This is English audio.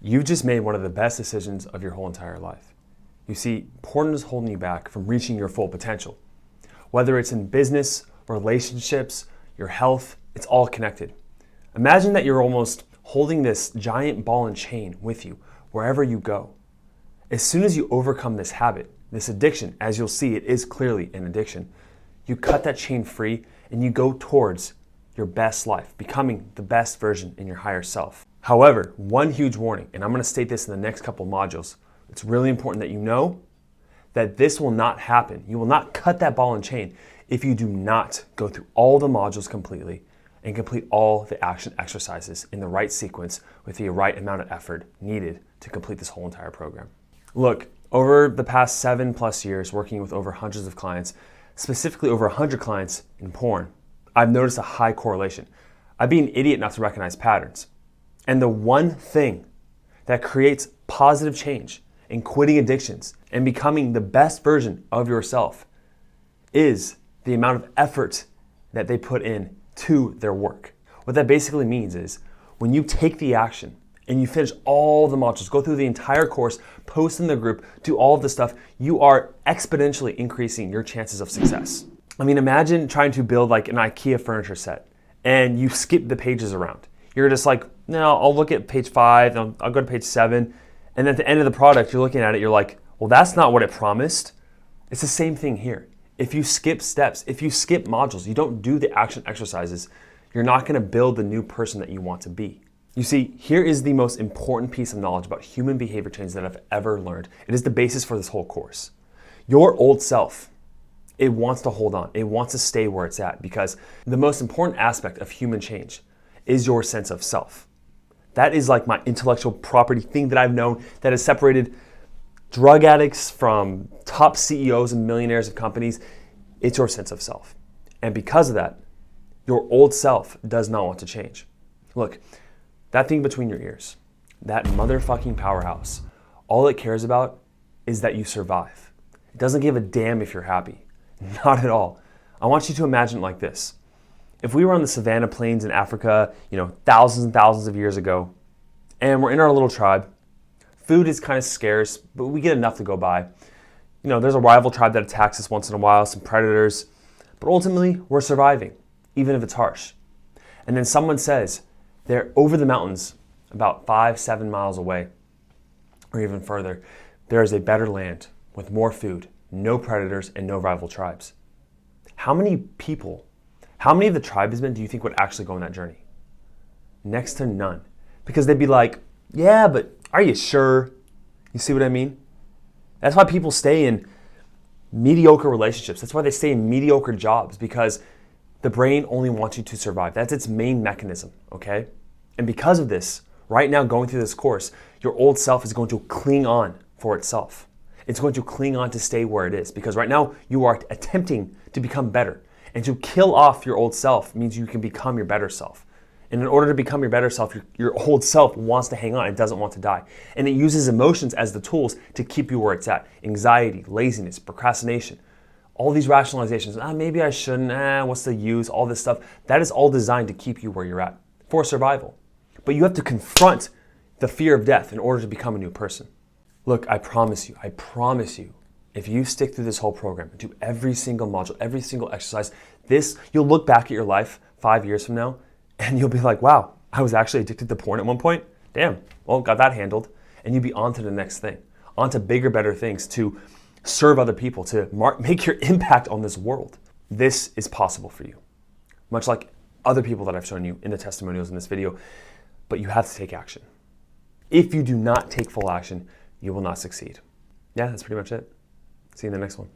You've just made one of the best decisions of your whole entire life. You see, porn is holding you back from reaching your full potential. Whether it's in business, relationships, your health, it's all connected. Imagine that you're almost holding this giant ball and chain with you wherever you go. As soon as you overcome this habit, this addiction, as you'll see, it is clearly an addiction, you cut that chain free and you go towards your best life, becoming the best version in your higher self. However, one huge warning, and I'm going to state this in the next couple modules, it's really important that you know that this will not happen. You will not cut that ball and chain if you do not go through all the modules completely and complete all the action exercises in the right sequence with the right amount of effort needed to complete this whole entire program. Look, over the past 7+ years working with over hundreds of clients, specifically over 100 clients in porn, I've noticed a high correlation. I'd be an idiot not to recognize patterns. And the one thing that creates positive change in quitting addictions and becoming the best version of yourself is the amount of effort that they put in to their work. What that basically means is when you take the action and you finish all the modules, go through the entire course, post in the group, do all of the stuff, you are exponentially increasing your chances of success. I mean, imagine trying to build like an IKEA furniture set and you skip the pages around. You're just like, no, I'll look at page 5, I'll go to page 7. And at the end of the product, you're looking at it, you're like, well, that's not what it promised. It's the same thing here. If you skip steps, if you skip modules, you don't do the action exercises, you're not gonna build the new person that you want to be. You see, here is the most important piece of knowledge about human behavior change that I've ever learned. It is the basis for this whole course. Your old self, it wants to hold on. It wants to stay where it's at because the most important aspect of human change is your sense of self. That is like my intellectual property thing that I've known that has separated drug addicts from top CEOs and millionaires of companies. It's your sense of self. And because of that, your old self does not want to change. Look, that thing between your ears, that motherfucking powerhouse, all it cares about is that you survive. It doesn't give a damn if you're happy. Not at all. I want you to imagine it like this. If we were on the Savannah Plains in Africa, thousands and thousands of years ago, and we're in our little tribe, food is kind of scarce, but we get enough to go by. There's a rival tribe that attacks us once in a while, some predators, but ultimately we're surviving, even if it's harsh. And then someone says, they're over the mountains, about 5-7 miles away, or even further, there is a better land with more food, no predators, and no rival tribes. How many of the tribesmen do you think would actually go on that journey? Next to none. Because they'd be like, yeah, but are you sure? You see what I mean? That's why people stay in mediocre relationships. That's why they stay in mediocre jobs, because the brain only wants you to survive. That's its main mechanism, okay? And because of this, right now going through this course, your old self is going to cling on for itself. It's going to cling on to stay where it is, because right now you are attempting to become better. And to kill off your old self means you can become your better self. And in order to become your better self, your old self wants to hang on. It doesn't want to die. And it uses emotions as the tools to keep you where it's at. Anxiety, laziness, procrastination, all these rationalizations. Maybe I shouldn't. What's the use? All this stuff. That is all designed to keep you where you're at for survival. But you have to confront the fear of death in order to become a new person. Look, I promise you, if you stick through this whole program, do every single module, every single exercise, you'll look back at your life 5 years from now and you'll be like, wow, I was actually addicted to porn at one point. Damn, well, got that handled. And you'll be on to the next thing, on to bigger, better things, to serve other people, to make your impact on this world. This is possible for you, much like other people that I've shown you in the testimonials in this video, but you have to take action. If you do not take full action, you will not succeed. Yeah, that's pretty much it. See you in the next one.